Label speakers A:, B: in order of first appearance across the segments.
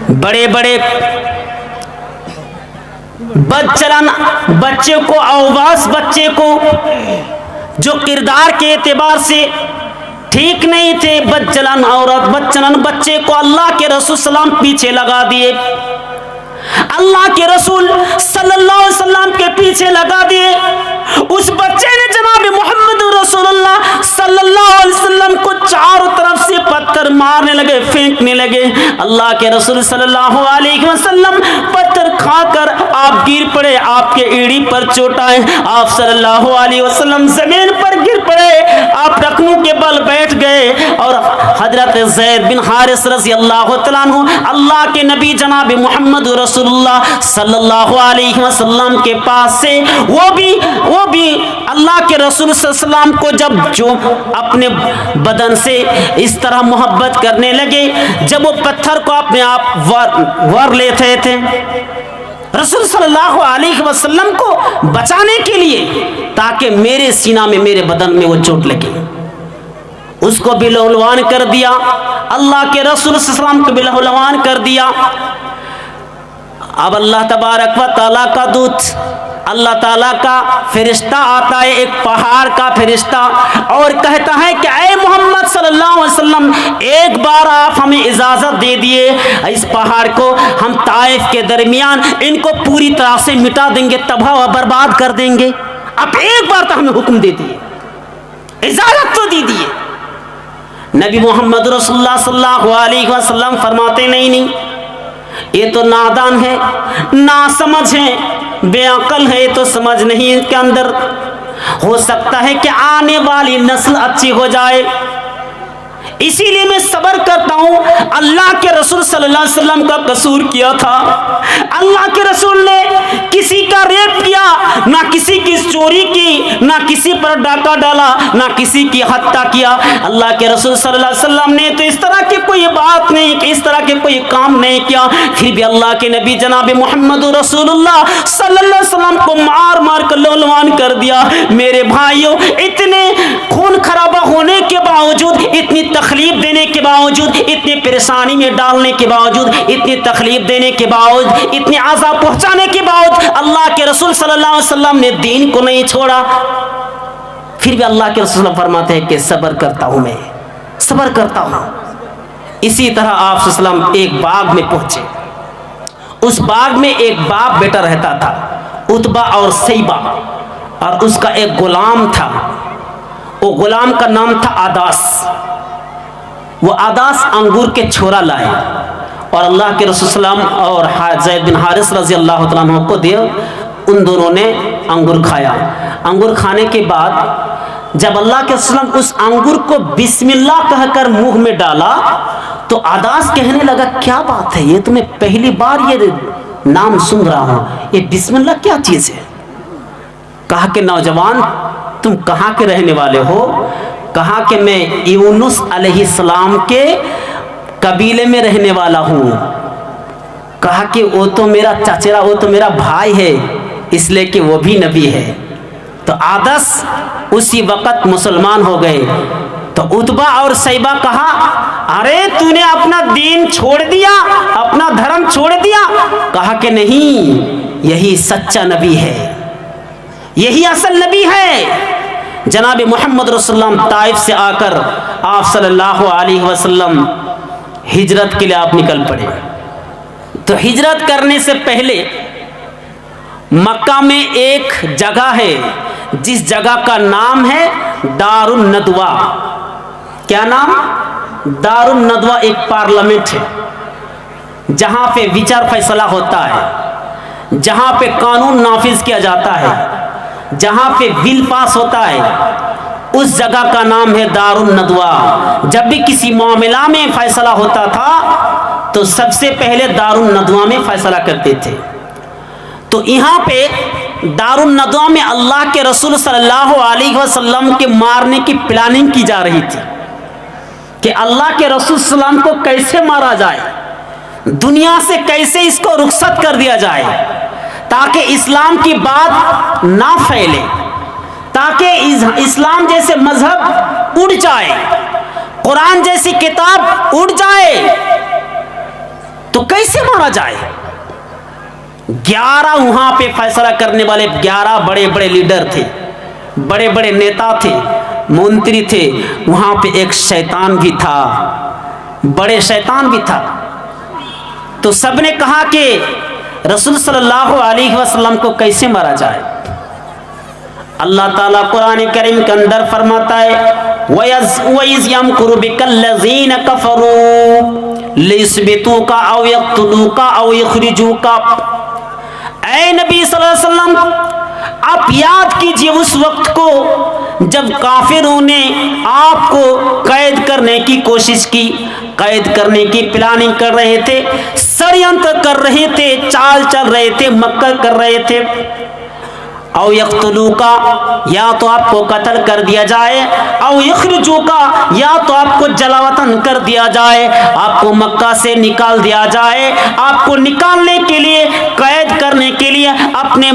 A: بڑے بڑے بدچلن بچے کو، اوباس بچے کو، جو کردار کے اعتبار سے ٹھیک نہیں تھے، بدچلن عورت، بدچلن بچے کو اللہ کے رسول صلی اللہ علیہ وسلم پیچھے لگا دیے، اللہ کے رسول صلی اللہ علیہ وسلم کے پیچھے لگا دیے۔ اس بچے نے جناب محمد رسول اللہ صلی اللہ علیہ وسلم کو چاروں طرف سے پتھر مارنے لگے، پھینکنے لگے۔ اللہ کے رسول صلی اللہ علیہ وسلم پتھر کھا کر آپ گر پڑے، آپ کے ایڑی پر چوٹ آئے، آپ صلی اللہ علیہ وسلم زمین پر گر پڑے، آپ ٹخنوں کے بل بیٹھ گئے، اور حضرت زید بن حارث رضی اللہ تعالیٰ عنہ اللہ کے نبی جناب محمد رسول اللہ صلی اللہ علیہ وسلم کے پاس سے وہ بھی اللہ کے رسول صلی اللہ علیہ وسلم کو جب جو اپنے بدن سے اس طرح محبت کرنے لگے، جب وہ پتھر کو اپنے آپ ور لیتے تھے، رسول صلی اللہ علیہ وسلم کو بچانے کے لیے، تاکہ میرے سینہ میں، میرے بدن میں وہ چوٹ لگے، اس کو بھی لہولوان کر دیا، اللہ کے رسول صلی اللہ علیہ وسلم کو بھی لہولوان کر دیا۔ اب اللہ تبارک و تعالیٰ کا دودھ، اللہ تعالیٰ کا فرشتہ آتا ہے، ایک پہاڑ کا فرشتہ، اور کہتا ہے کہ اے محمد صلی اللہ علیہ وسلم، ایک بار آپ ہمیں اجازت دے دیے، اس پہاڑ کو ہم طائف کے درمیان ان کو پوری طرح سے مٹا دیں گے، تباہ و برباد کر دیں گے، اب ایک بار تو ہمیں حکم دے دیے، اجازت تو دی دیے۔ نبی محمد رسول اللہ صلی اللہ علیہ وسلم فرماتے نہیں، یہ تو نادان ہے، ناسمجھ ہے، بے عقل ہے، تو سمجھ نہیں ان کے اندر، ہو سکتا ہے کہ آنے والی نسل اچھی ہو جائے، اسی لیے میں صبر کرتا ہوں۔ اللہ کے رسول صلی اللہ علیہ وسلم کا قصور کیا تھا، اللہ کے رسول نے کسی کا ریپ کیا، نہ کسی کی چوری کی، نہ کسی پر ڈاکہ ڈالا، نہ کسی کی ہتیا کیا، اللہ کے رسول صلی اللہ علیہ وسلم نے تو اس طرح کی کوئی بات نہیں کی، اس طرح کے کوئی کام نہیں کیا، پھر بھی اللہ کے نبی جناب محمد رسول اللہ صلی اللہ علیہ وسلم کو مار مار کر لہولوان کر دیا۔ میرے بھائیوں، اتنے خون خرابہ ہونے کے باوجود، اتنی تکلیف دینے کے باوجود، اتنی پریشانی میں ڈالنے کے باوجود، اتنی تکلیف دینے کے باوجود، اتنی عذاب پہنچانے کے باوجود، اللہ کے رسول صلی اللہ علیہ وسلم نے دین کو نہیں چھوڑا۔ پھر بھی اللہ کے رسول فرماتے ہیں کہ صبر کرتا ہوں، میں صبر کرتا ہوں۔ اسی طرح آپ صلی اللہ علیہ وسلم ایک باغ میں پہنچے، اس باغ میں ایک باپ بیٹا رہتا تھا، عتبہ اور شیبہ، اور اس کا ایک غلام تھا، وہ غلام کا نام تھا عداس۔ وہ عداس انگور کے چھوڑا لائے، اور اللہ کے رسول صلی اللہ علیہ وسلم اور زید بن حارث رضی اللہ تعالیٰ عنہ کو دیا، ان دونوں نے انگور کھایا۔ انگور کھانے کے بعد جب اللہ کے رسول اس انگور کو بسم اللہ کہہ کر منہ میں ڈالا، تو عداس کہنے لگا کیا بات ہے، یہ تو میں پہلی بار یہ نام سن رہا ہوں، یہ بسم اللہ کیا چیز ہے؟ کہا کہ نوجوان، تم کہاں کے رہنے والے ہو؟ کہا کہ میں یونس علیہ السلام کے قبیلے میں رہنے والا ہوں۔ کہا کہ وہ تو میرا چچیرا، وہ تو میرا بھائی ہے، اس لیے کہ وہ بھی نبی ہے۔ تو عداس اسی وقت مسلمان ہو گئے۔ تو عتبہ اور شیبہ کہا، ارے تو نے اپنا دین چھوڑ دیا، اپنا دھرم چھوڑ دیا؟ کہا کہ نہیں، یہی سچا نبی ہے، یہی اصل نبی ہے۔ جناب محمد رسول اللہ طائف سے آ کر آپ صلی اللہ علیہ وسلم ہجرت کے لیے آپ نکل پڑے۔ تو ہجرت کرنے سے پہلے مکہ میں ایک جگہ ہے جس جگہ کا نام ہے دار الندوہ۔ کیا نام؟ دار الندوہ ایک پارلیمنٹ ہے جہاں پہ وچار فیصلہ ہوتا ہے، جہاں پہ قانون نافذ کیا جاتا ہے، جہاں پہ بل پاس ہوتا ہے، اس جگہ کا نام ہے دار الندوہ۔ جب بھی کسی معاملہ میں فیصلہ ہوتا تھا تو سب سے پہلے دار الندوہ میں فیصلہ کرتے تھے۔ تو یہاں پہ دار الندوہ میں اللہ کے رسول صلی اللہ علیہ وسلم کے مارنے کی پلاننگ کی جا رہی تھی کہ اللہ کے رسول صلی اللہ علیہ وسلم کو کیسے مارا جائے، دنیا سے کیسے اس کو رخصت کر دیا جائے، تاکہ اسلام کی بات نہ پھیلے، تاکہ اسلام جیسے مذہب اڑ جائے، قرآن جیسی کتاب اڑ جائے۔ تو کیسے مارا جائے؟ 11 وہاں پہ فیصلہ کرنے والے 11 بڑے بڑے لیڈر تھے، بڑے بڑے نیتا تھے، منتری تھے، وہاں پہ ایک شیطان بھی تھا، بڑے شیطان بھی تھا۔ تو سب نے کہا کہ رسول صلی اللہ علیہ وسلم کو کیسے مارا جائے؟ اللہ تعالیٰ قرآن کریم کے اندر فرماتا ہے وَإِذْ يَمْكُرُ بِكَ الَّذِينَ كَفَرُوا لِيُثْبِتُوكَ أَوْ يَقْتُلُوكَ أَوْ يُخْرِجُوكَ۔ اے نبی صلی اللہ علیہ وسلم، آپ یاد کیجئے اس وقت کو جب کافروں نے آپ کو قید کرنے کی کوشش کی، قید کرنے کی پلاننگ کر رہے تھے، ષڑینتر کر رہے تھے، چال چل رہے تھے، مکر کر رہے تھے۔ او یقتلوکا، یا تو آپ کو قتل کر دیا جائے، او یخرجوکا، یا تو آپ کو جلا وطن کر دیا جائے، آپ کو مکہ سے نکال دیا جائے، آپ کو نکالنے کے لیے، قید کرنے کے لیے، اپنے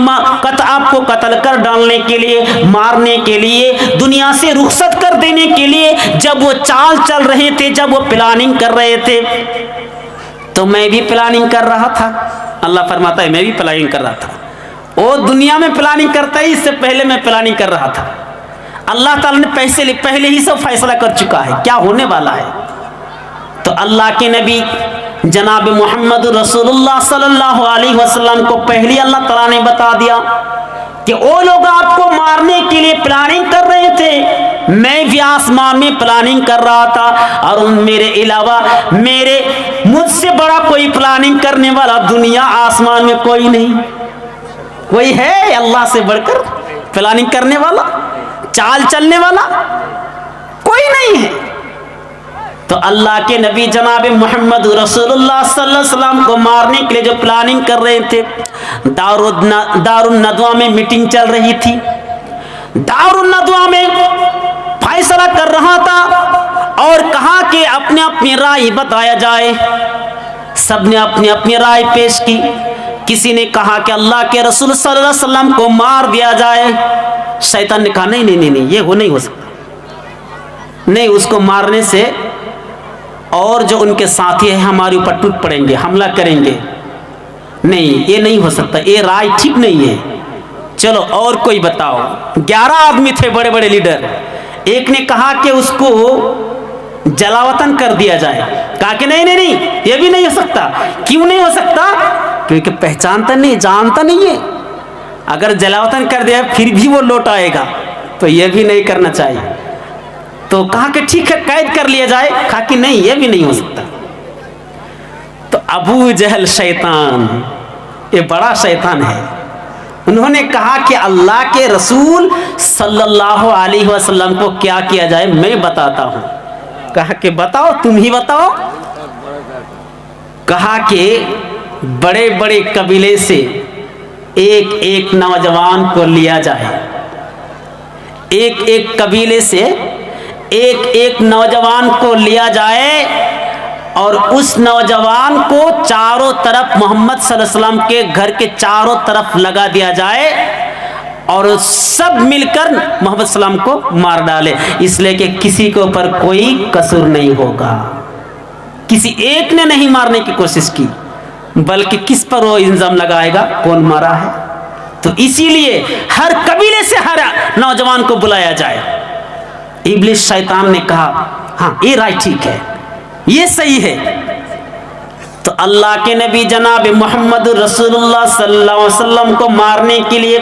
A: آپ کو قتل کر ڈالنے کے لیے، مارنے کے لیے، دنیا سے رخصت کر دینے کے لیے جب وہ چال چل رہے تھے، جب وہ پلاننگ کر رہے تھے، تو میں بھی پلاننگ کر رہا تھا۔ اللہ فرماتا ہے میں بھی پلاننگ کر رہا تھا۔ وہ دنیا میں پلاننگ کرتا ہے، اس سے پہلے میں پلاننگ کر رہا تھا۔ اللہ تعالیٰ نے پہلے ہی سب فیصلہ کر چکا ہے کیا ہونے والا ہے۔ تو اللہ کے نبی جناب محمد رسول اللہ صلی اللہ علیہ وسلم کو پہلے اللہ تعالیٰ نے بتا دیا کہ وہ لوگ آپ کو مارنے کے لیے پلاننگ کر رہے تھے، میں بھی آسمان میں پلاننگ کر رہا تھا، اور میرے علاوہ مجھ سے بڑا کوئی پلاننگ کرنے والا دنیا آسمان میں کوئی نہیں۔ کوئی ہے اللہ سے بڑھ کر پلاننگ کرنے والا، چال چلنے والا؟ کوئی نہیں ہے۔ تو اللہ کے نبی جناب محمد رسول اللہ صلی اللہ علیہ وسلم کو مارنے کے لیے جو پلاننگ کر رہے تھے، دار الندوہ میں میٹنگ چل رہی تھی، دار الندوہ میں فیصلہ کر رہا تھا، اور کہا کہ اپنے اپنی رائے بتایا جائے۔ سب نے اپنی اپنی رائے پیش کی۔ کسی نے کہا کہ اللہ کے رسول صلی اللہ علیہ وسلم کو مار دیا جائے۔ شیطان نے کہا نہیں، یہ وہ نہیں ہو سکتا، نہیں، اس کو مارنے سے اور جو ان کے ساتھی ہیں ہمارے اوپر ٹوٹ پڑیں گے، حملہ کریں گے، نہیں، یہ نہیں ہو سکتا، یہ رائے ٹھیک نہیں ہے۔ چلو اور کوئی بتاؤ۔ 11 آدمی تھے، بڑے بڑے لیڈر۔ ایک نے کہا کہ اس کو جلا وطن کر دیا جائے۔ کہا کہ نہیں، یہ بھی نہیں ہو سکتا۔ کیوں نہیں ہو سکتا؟ کیونکہ پہچانتا نہیں، جانتا نہیں ہے، اگر جلا وطن کر دیا پھر بھی وہ لوٹ آئے گا، تو یہ بھی نہیں کرنا چاہیے۔ تو کہا کہ ٹھیک ہے قید کر لیا جائے۔ کہا کہ نہیں، یہ بھی نہیں ہو سکتا۔ تو ابو جہل شیطان، یہ بڑا شیطان ہے، انہوں نے کہا کہ اللہ کے رسول صلی اللہ علیہ وسلم کو کیا کیا جائے میں بتاتا ہوں۔ کہا کہ بتاؤ، تم ہی بتاؤ۔ کہا کہ بڑے بڑے قبیلے سے ایک ایک نوجوان کو لیا جائے، ایک قبیلے سے ایک ایک نوجوان کو لیا جائے، اور اس نوجوان کو چاروں طرف محمد صلی اللہ علیہ وسلم کے گھر کے چاروں طرف لگا دیا جائے، اور سب مل کر محمد صلی اللہ علیہ وسلم کو مار ڈالے، اس لیے کہ کسی کے اوپر کوئی قصور نہیں ہوگا۔ کسی ایک نے نہیں مارنے کی کوشش کی، بلکہ کس پر وہ الزام لگائے گا کون مارا ہے۔ تو اسی لیے ہر قبیلے سے ہر نوجوان کو بلایا جائے۔ ابلیس شیطان نے کہا ہاں یہ رائے ٹھیک ہے، یہ صحیح ہے۔ تو اللہ کے نبی جناب محمد رسول اللہ صلی اللہ علیہ وسلم کو مارنے کے لیے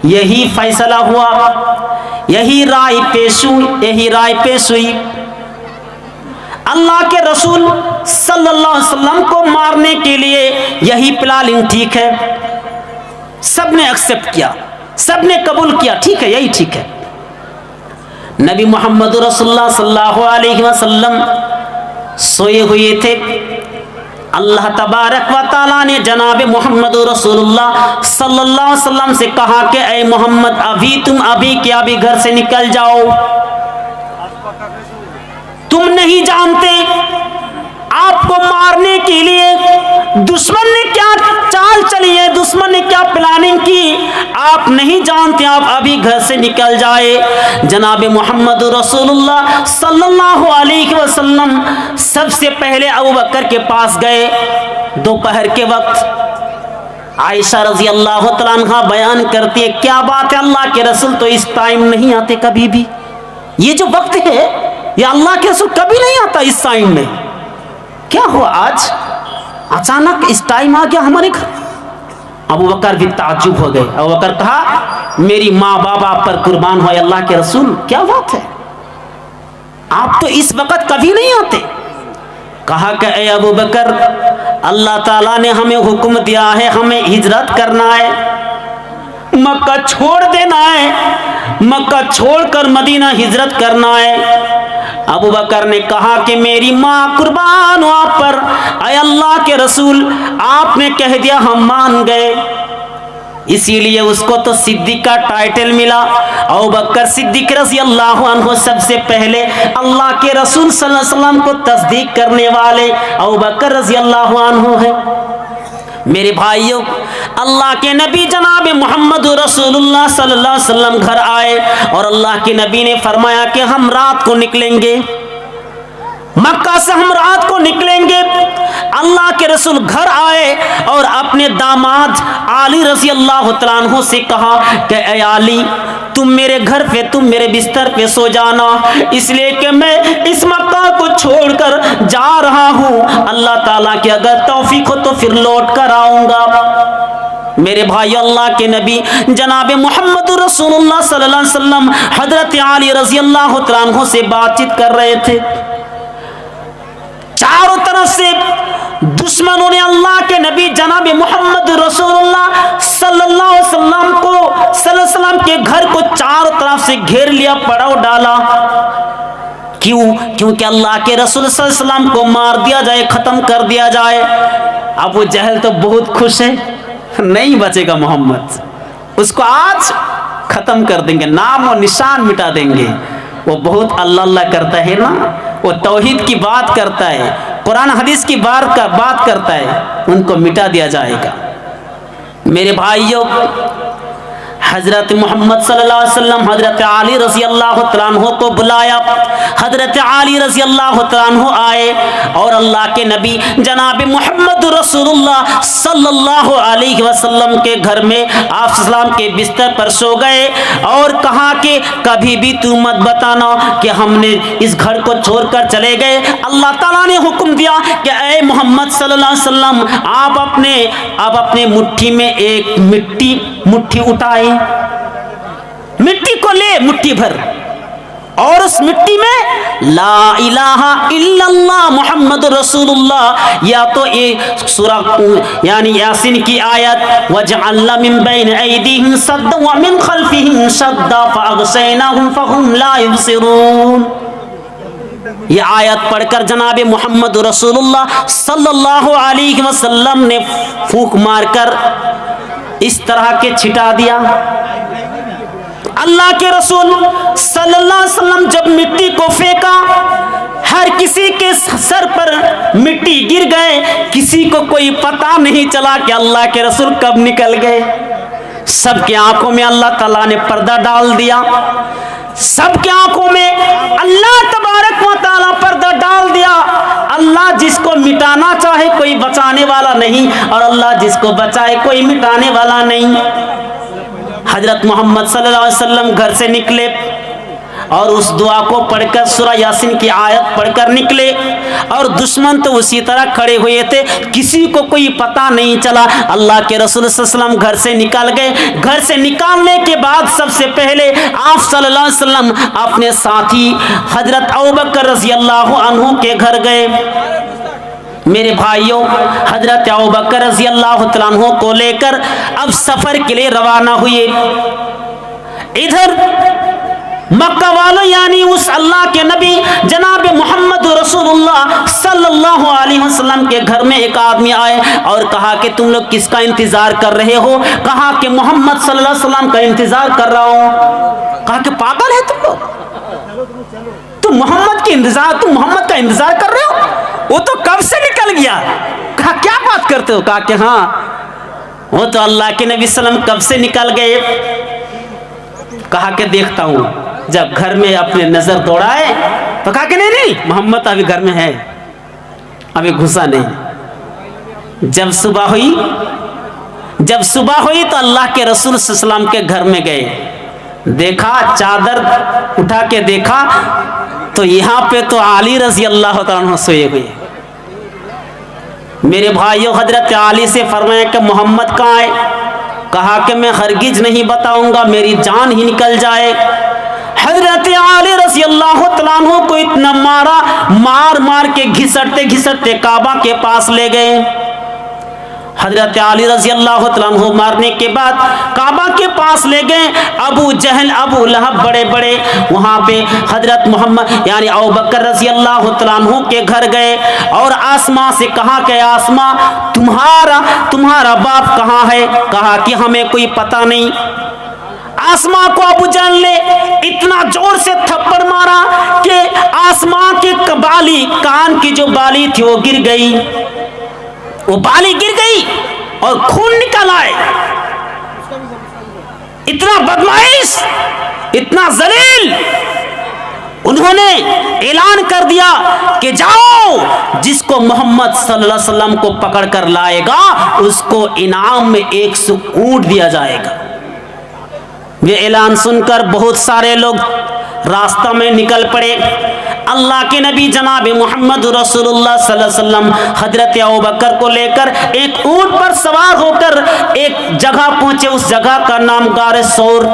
A: یہی فیصلہ ہوا، یہی رائے پیش ہوئی۔ اللہ کے رسول صلی اللہ علیہ وسلم کو مارنے کے لیے یہی پلاننگ ٹھیک ہے۔ سب نے ایکسپٹ کیا، سب نے قبول کیا، ٹھیک ہے، یہی ٹھیک ہے۔ نبی محمد رسول اللہ صلی اللہ علیہ وسلم سوئے ہوئے تھے۔ اللہ تبارک و تعالیٰ نے جناب محمد رسول اللہ صلی اللہ علیہ وسلم سے کہا کہ اے محمد تم ابھی گھر سے نکل جاؤ، تم نہیں جانتے آپ کو مارنے کے لیے دشمن نے کیا چال چلی ہے، دشمن نے کیا پلاننگ کی آپ نہیں جانتے، آپ ابھی گھر سے نکل جائے۔ جناب محمد رسول اللہ صلی اللہ علیہ وسلم سب سے پہلے ابوبکر کے پاس گئے دوپہر کے وقت۔ عائشہ رضی اللہ تعالیٰ عنہ بیان کرتی ہے کیا بات ہے، اللہ کے رسول تو اس ٹائم نہیں آتے کبھی بھی، یہ جو وقت ہے یہ اللہ کے رسول کبھی نہیں آتا اس ٹائم میں، کیا ہوا آج اچانک اس ٹائم آ گیا ہمارے گھر؟ ابوبکر بھی تعجب ہو گئے۔ ابوبکر کہا میری ماں باپ آپ پر قربان ہوئے، اللہ کے رسول کیا بات ہے، آپ تو اس وقت کبھی نہیں آتے۔ کہا کہ اے ابوبکر اللہ تعالیٰ نے ہمیں حکم دیا ہے ہمیں ہجرت کرنا ہے، مکہ چھوڑ دینا ہے، مکہ چھوڑ کر مدینہ ہجرت کرنا ہے۔ ابوبکر نے کہا کہ میری ماں قربان ہو آپ پر، اے اللہ کے رسول آپ نے کہہ دیا ہم مان گئے، اسی لیے اس کو تو صدیق کا ٹائٹل ملا۔ ابوبکر صدیق رضی اللہ عنہ سب سے پہلے اللہ کے رسول صلی اللہ علیہ وسلم کو تصدیق کرنے والے ابوبکر رضی اللہ عنہ ہیں۔ میرے بھائیوں، اللہ کے نبی جناب محمد رسول اللہ صلی اللہ علیہ وسلم گھر آئے اور اللہ کے نبی نے فرمایا کہ ہم رات کو نکلیں گے، مکہ سے ہم رات کو نکلیں گے۔ اللہ کے رسول گھر آئے اور اپنے داماد علی رضی اللہ تعالیٰ عنہ سے کہا کہ اے علی تم میرے گھر پہ، تم میرے بستر پہ سو جانا، اس لیے کہ میں اس مکہ کو چھوڑ کر جا رہا ہوں، اللہ تعالیٰ کی اگر توفیق ہو تو پھر لوٹ کر آؤں گا۔ میرے بھائی، اللہ کے نبی جناب محمد رسول اللہ صلی اللہ علیہ وسلم حضرت علی رضی اللہ تعالیٰ عنہ سے بات چیت کر رہے تھے، چاروں طرف سے دشمنوں نے اللہ کے نبی جناب محمد رسول اللہ صلی اللہ علیہ وسلم کے گھر کو چاروں طرف سے گھیر لیا، پڑاؤ ڈالا۔ کیونکہ اللہ کے رسول صلی اللہ علیہ وسلم کو مار دیا جائے، ختم کر دیا جائے۔ ابو جہل تو بہت خوش ہے، نہیں بچے گا محمد، اس کو آج ختم کر دیں گے، نام و نشان مٹا دیں گے۔ وہ بہت اللہ اللہ کرتا ہے نا، وہ توحید کی بات کرتا ہے، قرآن حدیث کی بات کرتا ہے، ان کو مٹا دیا جائے گا۔ میرے بھائیوں، حضرت محمد صلی اللہ علیہ وسلم حضرت علی رضی اللہ تعالیٰ عنہ کو بلایا، حضرت علی رضی اللہ تعالیٰ عنہ آئے اور اللہ کے نبی جناب محمد رسول اللہ صلی اللہ علیہ وسلم کے گھر میں آپ السلام کے بستر پر سو گئے اور کہا کہ کبھی بھی تو مت بتانا کہ ہم نے اس گھر کو چھوڑ کر چلے گئے۔ اللہ تعالیٰ نے حکم دیا کہ اے محمد صلی اللہ علیہ وسلم آپ اپنے مٹھی میں ایک مٹھی اٹھائے، مٹی کو لے مٹھی بھر، اور اس مٹی میں لا الہ الا اللہ محمد رسول اللہ، یا تو یہ سورہ یعنی یاسین کی آیت وَجَعَلْنَا مِن بَيْنِ أَيْدِيهِمْ سَدًّا وَمِن خَلْفِهِمْ سَدًّا فَأَغْشَيْنَاهُمْ فَهُمْ لَا يُبْصِرُونَ، یہ آیت پڑھ کر جناب محمد رسول اللہ صلی اللہ علیہ وسلم نے پھونک مار کر اس طرح کے چھٹا دیا۔ اللہ کے رسول صلی اللہ علیہ وسلم جب مٹی کو پھینکا، ہر کسی کے سر پر مٹی گر گئے، کسی کو کوئی پتہ نہیں چلا کہ اللہ کے رسول کب نکل گئے۔ سب کی آنکھوں میں اللہ تعالیٰ نے پردہ ڈال دیا، سب کی آنکھوں میں اللہ تبارک و تعالیٰ پردہ ڈال دیا۔ اللہ جس کو مٹانا چاہے کوئی بچانے والا نہیں، اور اللہ جس کو بچائے کوئی مٹانے والا نہیں۔ حضرت محمد صلی اللہ علیہ وسلم گھر سے نکلے اور اس دعا کو پڑھ کر سورہ یاسین کی آیت پڑھ کر نکلے، اور دشمن تو اسی طرح کھڑے ہوئے تھے، کسی کو کوئی پتہ نہیں چلا۔ اللہ کے رسول صلی اللہ علیہ وسلم گھر سے نکل گئے۔ گھر سے نکالنے کے بعد سب سے پہلے آپ صلی اللہ علیہ وسلم اپنے ساتھی حضرت ابوبکر رضی اللہ عنہ کے گھر گئے۔ میرے بھائیوں، حضرت ابوبکر رضی اللہ تعالیٰ عنہ کو لے کر اب سفر کے لیے روانہ ہوئے۔ ادھر مکہ والوں یعنی اس اللہ کے نبی جناب محمد رسول اللہ صلی اللہ علیہ وسلم کے گھر میں ایک آدمی آئے اور کہا کہ تم لوگ کس کا انتظار کر رہے ہو؟ کہا کہ محمد صلی اللہ علیہ وسلم کا انتظار کر رہا ہوں۔ کہا کہ پاگل ہے تم لوگ، تم محمد کا انتظار کر رہے ہو؟ وہ تو کب سے نکل گیا۔ کہا کیا بات کرتے ہو؟ کہا کہ ہاں وہ تو اللہ کے نبی صلی اللہ علیہ وسلم کب سے نکل گئے. کہا کہ دیکھتا ہوں. جب گھر میں اپنے نظر دوڑائے تو کہا کہ نہیں محمد ابھی گھر میں ہے, ابھی گھسا نہیں. جب صبح ہوئی تو اللہ کے رسول صلی اللہ علیہ وسلم کے گھر میں گئے. دیکھا, چادر اٹھا کے دیکھا تو یہاں پہ تو علی رضی اللہ تعالیٰ عنہ سوئے ہوئے. میرے بھائیوں, حضرت علی سے فرمایا کہ محمد کہاں ہے؟ کہا کہ میں ہرگز نہیں بتاؤں گا, میری جان ہی نکل جائے. حضرت علی رضی اللہ تعالیٰ عنہ کو اتنا مار کے گھسٹتے کعبہ کے پاس لے گئے. حضرت علی رضی اللہ تعالیٰ عنہ مارنے کے بعد کعبہ کے پاس لے گئے. ابو جہل, ابو لہب بڑے بڑے وہاں پہ حضرت محمد یعنی ابوبکر رضی اللہ تعالیٰ عنہ کے گھر گئے اور آسماء سے کہا کہ آسماء تمہارا باپ کہاں ہے؟ کہا کہ ہمیں کوئی پتہ نہیں. آسماء کو ابو جہل نے اتنا زور سے تھپڑ مارا کہ آسماء کے کان کی جو بالی تھی وہ گر گئی. وہ بالی گر گئی اور خون نکل آئے. اتنا بدمعیش, اتنا ذلیل. انہوں نے اعلان کر دیا کہ جاؤ, جس کو محمد صلی اللہ علیہ وسلم کو پکڑ کر لائے گا اس کو انعام میں 100 اونٹ دیا جائے گا. یہ اعلان سن کر بہت سارے لوگ راستہ میں نکل پڑے. اللہ کے نبی جناب محمد رسول اللہ صلی اللہ علیہ وسلم حضرت ابوبکر کو لے کر ایک اونٹ پر سوار ہو کر ایک جگہ پہنچے. اس جگہ کا نام غار ثور.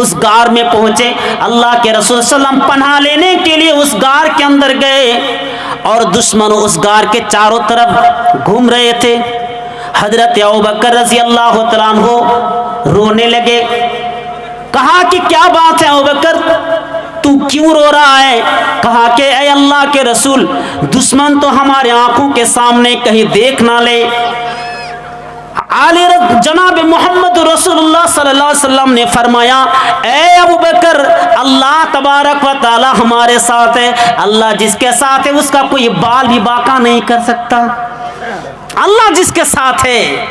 A: اس غار میں پہنچے. اللہ کے رسول صلی اللہ علیہ وسلم پناہ لینے کے لیے اس غار کے اندر گئے اور دشمن اس غار کے چاروں طرف گھوم رہے تھے. حضرت ابوبکر رضی اللہ تعالیٰ عنہ رونے لگے. کہا کہ کیا بات ہے ابوبکر, تو کیوں رو رہا ہے؟ کہا کہ اے اللہ کے رسول, دشمن تو ہمارے آنکھوں کے سامنے کہیں دیکھ نہ لے. جناب محمد رسول اللہ صلی اللہ علیہ وسلم نے فرمایا, اے ابوبکر, اللہ تبارک و تعالی ہمارے ساتھ ہے. اللہ جس کے ساتھ ہے اس کا کوئی بال بھی باقا نہیں کر سکتا. اللہ جس کے ساتھ ہے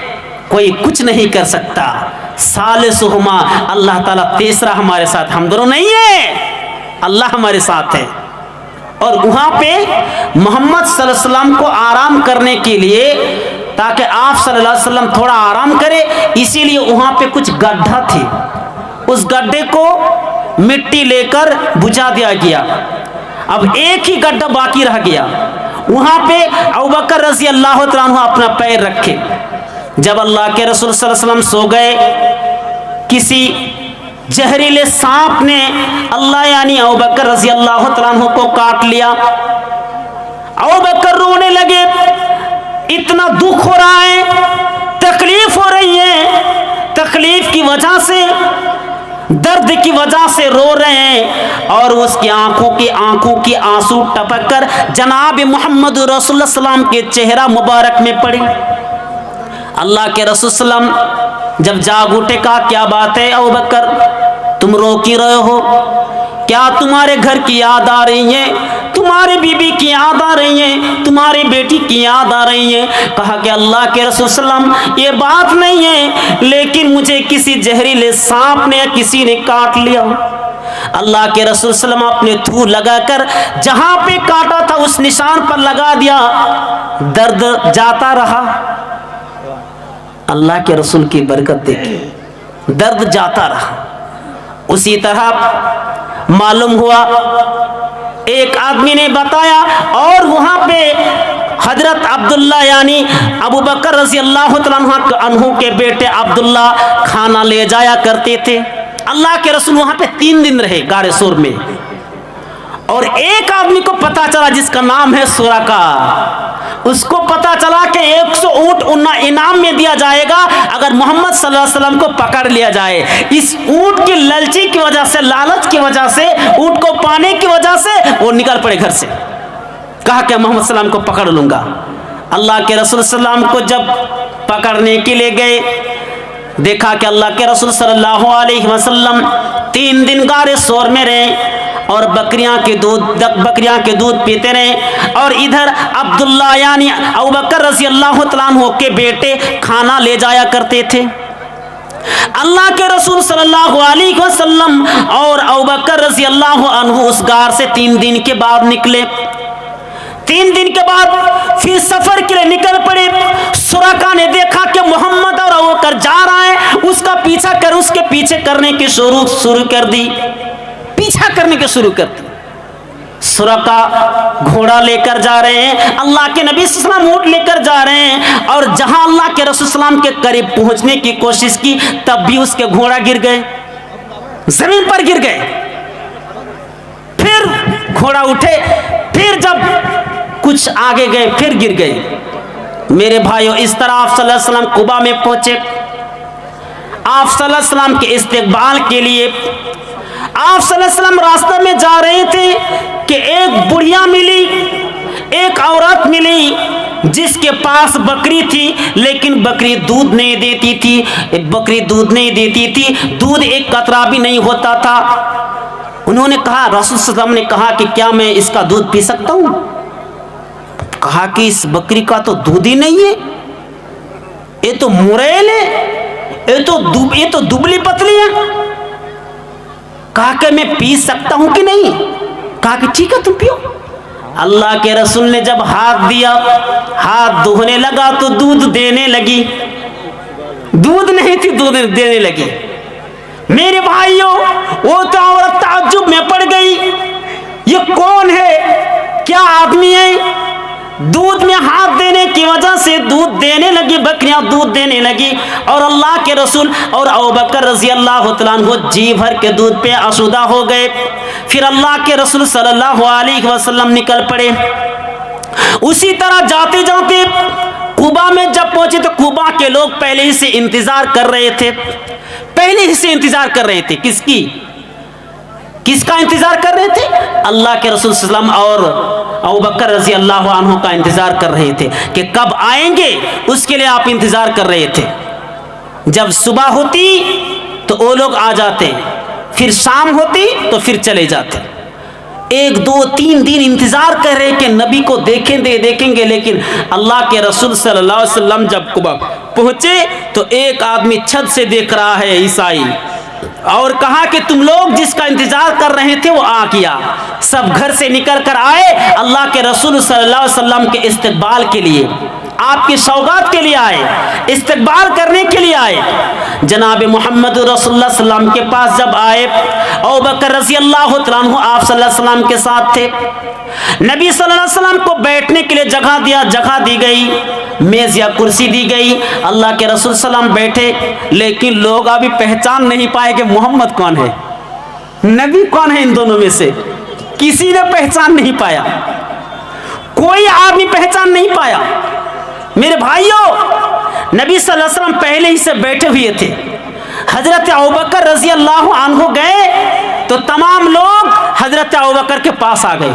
A: کوئی کچھ نہیں کر سکتا. ثالثہما, اللہ تعالیٰ تیسرا ہمارے ساتھ ہم دونوں نہیں ہے, اللہ ہمارے ساتھ ہے. اور وہاں پہ محمد صلی اللہ علیہ وسلم کو آرام کرنے کے لیے, تاکہ آپ صلی اللہ علیہ وسلم تھوڑا آرام کرے, اسی لیے وہاں پہ کچھ گڈھا تھے. اس گڈھے کو مٹی لے کر بجھا دیا گیا. اب ایک ہی گڈھا باقی رہ گیا. وہاں پہ ابوبکر رضی اللہ تعالیٰ عنہ اپنا پیر رکھے. جب اللہ کے رسول صلی اللہ علیہ وسلم سو گئے, کسی زہریلے سانپ نے اللہ یعنی ابوبکر رضی اللہ تعالیٰ عنہ کو کاٹ لیا. ابوبکر رونے لگے. اتنا دکھ ہو رہا ہے, تکلیف ہو رہی ہے, تکلیف کی وجہ سے, درد کی وجہ سے رو رہے ہیں. اور اس کی آنکھوں کی آنسو ٹپک کر جناب محمد رسول اللہ صلی اللہ علیہ وسلم کے چہرہ مبارک میں پڑے. اللہ کے رسول صلی اللہ علیہ وسلم جب جاگ اٹھے, کہا کیا بات ہے ابوبکر, تم رو کی رہے ہو؟ کیا تمہارے گھر کی یاد آ رہی ہے؟ تمہاری بیوی کی یاد آ رہی ہے؟ تمہاری بیٹی کی یاد آ رہی ہے؟ کہا کہ اللہ کے رسول صلی اللہ علیہ وسلم یہ بات نہیں ہے, لیکن مجھے کسی زہریلے سانپ نے کسی نے کاٹ لیا. اللہ کے رسول صلی اللہ علیہ وسلم اپنے تھو لگا کر جہاں پہ کاٹا تھا اس نشان پر لگا دیا. درد جاتا رہا. اللہ کے رسول کی برکت دیکھیں, درد جاتا رہا. اسی طرح معلوم ہوا, ایک آدمی نے بتایا, اور وہاں پہ حضرت عبداللہ یعنی ابوبکر رضی اللہ تعالیٰ عنہ کے بیٹے عبداللہ کھانا لے جایا کرتے تھے. اللہ کے رسول وہاں پہ 3 دن رہے غار ثور میں. اور ایک آدمی کو پتا چلا جس کا نام ہے سراقہ, اس کو پتا چلا کہ 100 اونٹ انعام میں دیا جائے گا اگر محمد صلی اللہ علیہ وسلم کو پکڑ لیا جائے. اس اونٹ کی لالچی کی وجہ سے, لالچ کی وجہ سے, اونٹ کو پانے کی وجہ سے وہ نکل پڑے گھر سے. کہا کہ محمد صلی اللہ علیہ وسلم کو پکڑ لوں گا. اللہ کے رسول صلی اللہ علیہ وسلم کو جب پکڑنے کے لیے گئے, دیکھا کہ اللہ کے رسول صلی اللہ علیہ وسلم 3 دن غار ثور میں رہے. اور بکریاں کے دودھ پیتے رہے، اور ادھر عبداللہ یعنی ابوبکر رضی اللہ تعالیٰ عنہ کے بیٹے کھانا لے جایا کرتے تھے۔ اللہ کے رسول صلی اللہ علیہ وسلم اور ابوبکر رضی اللہ عنہ اس غار سے 3 دن کے بعد نکلے۔ 3 دن کے بعد پھر سفر کے لیے نکل پڑے۔ سراقہ نے دیکھا کہ محمد اور ابوبکر جا رہا ہے، اس کا پیچھا کر اس کے پیچھے کرنے کی شروع کر دی، پیچھا کرنے کی شروع کر دی۔ سراقہ گھوڑا لے کر جا رہے ہیں، اللہ کے نبی صلی اللہ علیہ وسلم اونٹ لے کر جا رہے ہیں، اور جہاں اللہ کے رسول صلی اللہ علیہ وسلم کے قریب پہنچنے کی کوشش کی تب بھی اس کے گھوڑا گر گئے، زمین پر گر گئے۔ پھر گھوڑا اٹھے، پھر جب کچھ آگے گئے پھر گر گئے۔ میرے بھائیو، اس طرح آپ صلی اللہ علیہ وسلم قبا میں پہنچے۔ آپ صلی اللہ علیہ وسلم کے استقبال کے لیے آپ صلی اللہ علیہ وسلم راستہ میں جا رہے تھے کہ ایک بڑھیا ملی، ایک عورت ملی جس کے پاس بکری تھی، لیکن بکری دودھ نہیں دیتی تھی، دودھ ایک قطرہ بھی نہیں ہوتا تھا۔ انہوں نے کہا، رسول صلی اللہ علیہ وسلم نے کہا کہ کیا میں اس کا دودھ پی سکتا ہوں؟ کہا کہ اس بکری کا تو دودھ ہی نہیں ہے، یہ تو مریل ہے، یہ تو دبلی پتلی ہے۔ کہا کہ میں پی سکتا ہوں کہ نہیں؟ کہا کہ ٹھیک ہے تم پیو۔ اللہ کے رسول نے جب ہاتھ دیا، ہاتھ دھونے لگا تو دودھ دینے لگی، دودھ نہیں تھی، دودھ دینے لگی۔ میرے بھائیوں، وہ تو عورت تعجب میں پڑ گئی، یہ کون ہے؟ کیا آدمی ہے؟ دودھ میں ہاتھ دینے کی وجہ سے دودھ دینے لگی، بکریاں دودھ دینے لگی، اور اللہ کے رسول اور ابوبکر رضی اللہ تعالیٰ عنہ جی بھر کے دودھ پہ آسودہ ہو گئے۔ پھر اللہ کے رسول صلی اللہ علیہ وسلم نکل پڑے۔ اسی طرح جاتے جاتے قبا میں جب پہنچے تو قبا کے لوگ پہلے ہی سے انتظار کر رہے تھے، کس کا انتظار کر رہے تھے؟ اللہ کے رسول صلی اللہ علیہ وسلم اور ابوبکر رضی اللہ عنہ کا انتظار کر رہے تھے کہ کب آئیں گے، اس کے لیے آپ انتظار کر رہے تھے۔ جب صبح ہوتی تو وہ لوگ آ جاتے، پھر شام ہوتی تو پھر چلے جاتے۔ 1 2 3 دن انتظار کر رہے کہ نبی کو دیکھیں گے، لیکن اللہ کے رسول صلی اللہ علیہ وسلم جب قبا پہنچے تو ایک آدمی چھت سے دیکھ رہا ہے عیسائی، اور کہا کہ تم لوگ جس کا انتظار کر رہے تھے وہ آ گیا۔ سب گھر سے نکل کر آئے، اللہ کے رسول صلی اللہ علیہ وسلم کے استقبال کے لیے، آپ کی سوگات کے لیے آئے، استقبال کرنے کے لیے آئے۔ جناب محمد رسول اللہ صلی اللہ علیہ وسلم کے پاس جب آئے، ابوبکر رضی اللہ تعالیٰ عنہ آپ صلی اللہ علیہ وسلم کے ساتھ تھے۔ نبی صلی اللہ علیہ وسلم کو بیٹھنے کے لیے جگہ دی گئی، میز یا کرسی دی گئی۔ اللہ کے رسول صلی اللہ علیہ وسلم بیٹھے، لیکن لوگ ابھی پہچان نہیں پائے کہ محمد کون ہے، نبی کون ہے۔ ان دونوں میں سے کسی نے پہچان نہیں پایا، کوئی آدمی پہچان نہیں پایا۔ میرے بھائیوں، نبی صلی اللہ علیہ وسلم پہلے ہی سے بیٹھے ہوئے تھے۔ حضرت ابوبکر رضی اللہ عنہ گئے تو تمام لوگ حضرت ابوبکر کے پاس آ گئے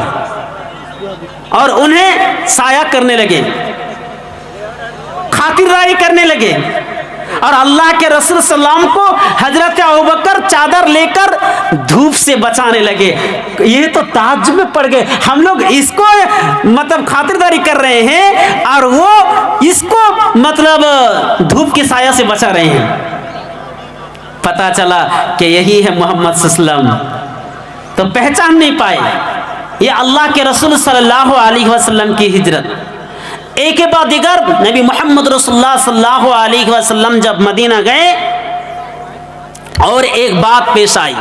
A: اور انہیں سایہ کرنے لگے، خاطرداری کرنے لگے، اور اللہ کے رسول صلی اللہ علیہ وسلم کو حضرت ابوبکر چادر لے کر دھوپ سے بچانے لگے۔ یہ تو تعجب میں پڑ گئے، ہم لوگ اس کو خاطرداری کر رہے ہیں اور وہ اس کو دھوپ کے سایہ سے بچا رہے ہیں۔ پتا چلا کہ یہی ہے محمد صلی اللہ علیہ وسلم، تو پہچان نہیں پائے۔ یہ اللہ کے رسول صلی اللہ علیہ وسلم کی ہجرت۔ ایک کے بعد دیگر نبی محمد رسول اللہ صلی اللہ علیہ وسلم جب مدینہ گئے اور ایک بات پیش آئی،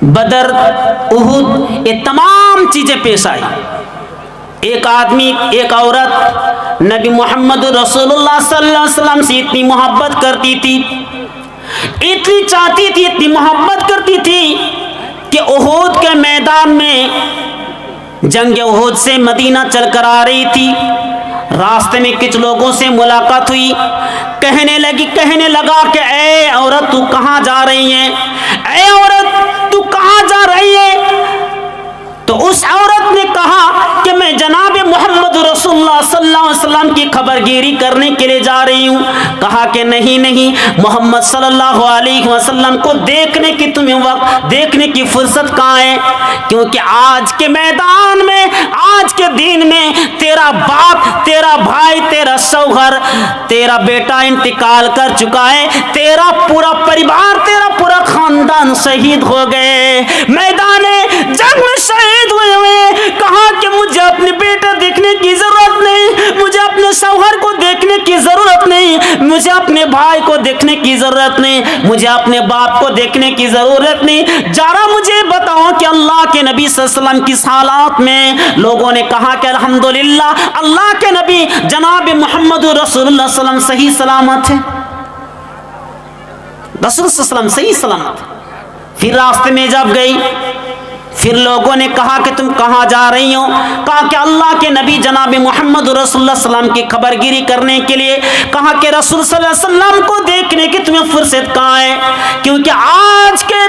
A: بدر، احد، یہ تمام چیزیں پیش آئی۔ ایک آدمی، ایک عورت نبی محمد رسول اللہ صلی اللہ علیہ وسلم سے اتنی محبت کرتی تھی، اتنی چاہتی تھی، اتنی محبت کرتی تھی کہ احد کے میدان میں جنگ احد سے مدینہ چل کر آ رہی تھی۔ راستے میں کچھ لوگوں سے ملاقات ہوئی، کہنے لگا کہ اے عورت تو کہاں جا رہی ہے؟ اے عورت تو کہاں جا رہی ہے؟ تو اس عورت نے کہا کہ میں جناب محمد رسول اللہ صلی اللہ علیہ وسلم کی خبر گیری کرنے کے لیے جا رہی ہوں. کہا کہ نہیں نہیں, محمد صلی اللہ علیہ وسلم کو دیکھنے کی تمہیں وقت, دیکھنے کی فرصت کہاں ہے, کیونکہ آج کے میدان میں, آج کے دین میں تیرا باپ, تیرا بھائی, تیرا شوہر, تیرا بیٹا انتقال کر چکا ہے, تیرا پورا پریوار, تیرا پورا خاندان شہید ہو گئے, میدان جنگ میں شہید ہوئے ہوئے. کہا کہ مجھے اپنے بیٹا دیکھنے کی ضرورت نہیں, مجھے اپنے شوہر کو دیکھنے کی ضرورت نہیں, مجھے اپنے بھائی کو دیکھنے کی ضرورت نہیں, مجھے اپنے باپ کو دیکھنے کی ضرورت نہیں. ذرا مجھے بتاؤ کہ اللہ کے نبی صلی اللہ علیہ وسلم کس حالات میں. لوگوں نے کہا کہ الحمدللہ اللہ کے نبی جناب محمد رسول اللہ صلی اللہ علیہ وسلم صحیح سلامت ہے, رسول صلی اللہ علیہ وسلم صحیح سلامت. پھر راستے میں جب گئی, پھر لوگوں نے کہا کہ تم کہاں جا رہی ہو. کہا کہ اللہ کے نبی جناب محمد رسول اللہ صلی اللہ علیہ وسلم کی خبر گیری کرنے کے لیے. کہا کہ رسول صلی اللہ علیہ وسلم کو دیکھنے کی تمہیں فرصت کہاں ہے, کیونکہ آج کے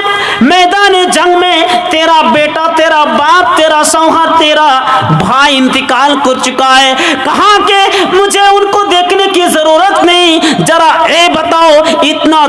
A: میدان جنگ میں تیرا بیٹا, تیرا باپ, تیرا شوہر, تیرا بھائی انتقال کر چکا ہے. کہا کہ مجھے ان کو دیکھنے کی ضرورت نہیں, ذرا اے بتاؤ. اتنا